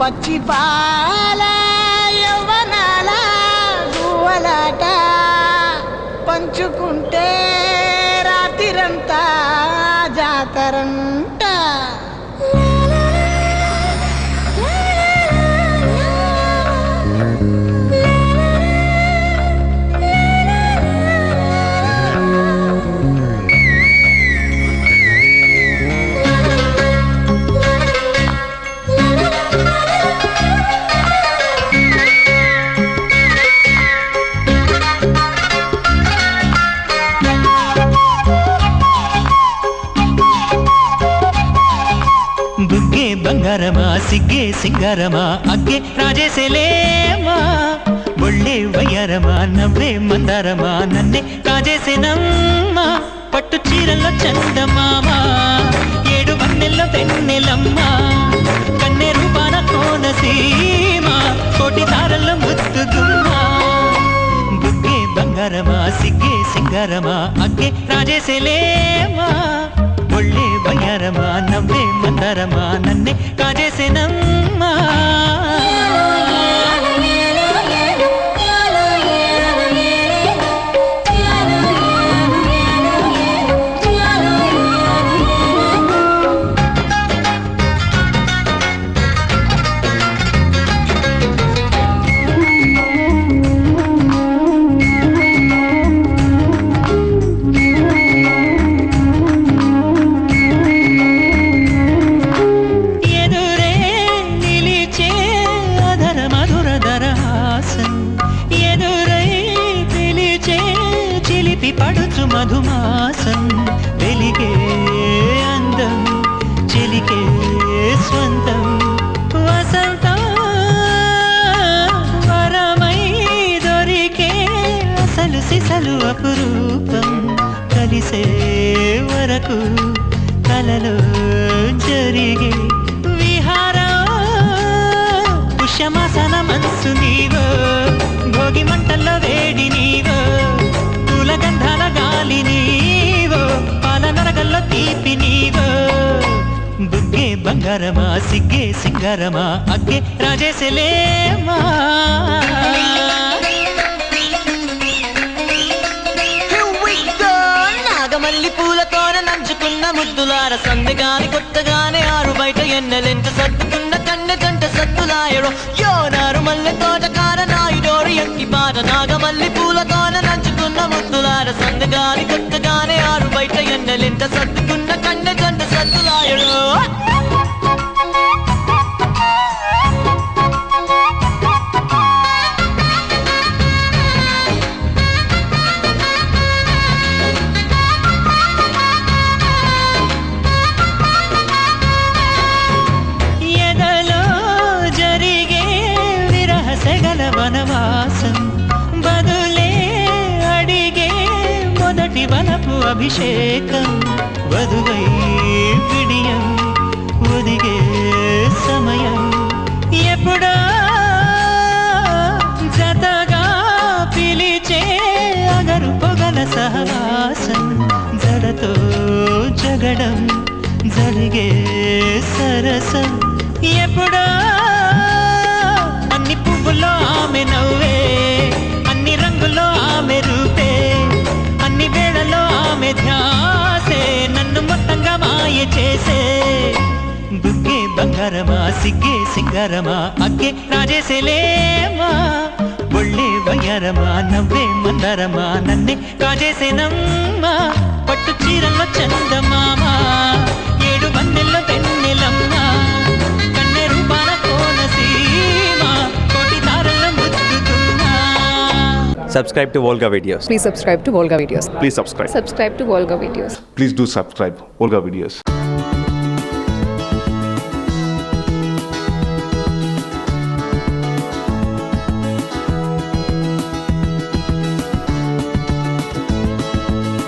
పచ్చి పాల యవ్వనాల గువ్వలాట పంచుకుంటే రాత్రిరంతా జాతరంట. బుగ్గే బంగారమా సిగ్గే సింగారమా అగ్గే రాజేసేలేమా ఒళ్ళే వయ్యారమా నవ్వే మందారమా నన్నే కాజేసేనమ్మా పట్టు చీరల్లో చందమామా ఏడు వన్నెల్లో వెన్నెలమ్మా కన్నె రూపాన కోనసీమ కోటి తారల్లో ముద్దుగుమ్మా బుగ్గే బంగారమా సిగ్గే సింగారమా అగ్గే రాజేసేలేమా ఒళ్ళే వయ్యారమా నవ్వే మందారమా నన్నే కాజేసేనమ్మా. పడుచు మధుమాసం వెలిగే అందం చెలికే స్వంతం వసంతం వరమై దొరికే అసలు సిసలు అపురూపం కలిసే వరకు కలలో జరిగే విహారం పుష్యమాసన మనసు నీవో భోగి మంటల్లో వేడి నీవో గంధాల గాలి నీవో పాల నరగల్లో తీపి నీవో బుగ్గే బంగారమా సిగ్గే సింగారమా అగ్గే రాజేసేలేమా. నాగమల్లి పూలతోన నంచుకున్న ముద్దులార సందగాని కొత్తగానే ఆరు బయట ఎన్నెలెంట సర్దుకున్న కన్నె జంట సత్తులాయరో యోనారు మల్లె తోట కార నాయుడోరి ఎక్కి పాట నాగమల్లి పూలతోన నంచుకున్న ముద్దులార సందగాని కొత్తగానే ఆరు బయట ఎన్నెలెంట సర్దుకున్న కన్నె జంట సత్తులాయరో. వనవాసం బదులే అడిగే మొదటి వనపు అభిషేకం వధువై విడియం ఒదిగే సమయం ఎప్పుడో జతగా పిలిచే అగరు పొగల సహవాసం జడతో జగడం జరిగే సరసం ఎప్పుడో అన్ని పువ్వుల్లో ఆమె నవ్వే అన్ని రంగుల్లో ఆమె రూపే అన్ని వేళల్లో ఆమె ధ్యాసే నన్ను మొత్తంగా మాయ చేసే బుగ్గే బంగారమా సిగ్గే సింగారమా అగ్గే రాజేసేలేమా ఒళ్ళే వయ్యారమా నవ్వే మందారమా నన్నే కాజేసేనమ్మా పట్టు చీరల్లో చందమామా ఏడు వన్నెల్లో వెన్నెలమ్మా కన్నె రూపాల కోనసీమ కోటి తారల్లో ముద్దుగుమ్మా. Subscribe to Volga Videos. Please subscribe to Volga Videos. Please subscribe. Subscribe to Volga Videos. Please do subscribe Volga Videos.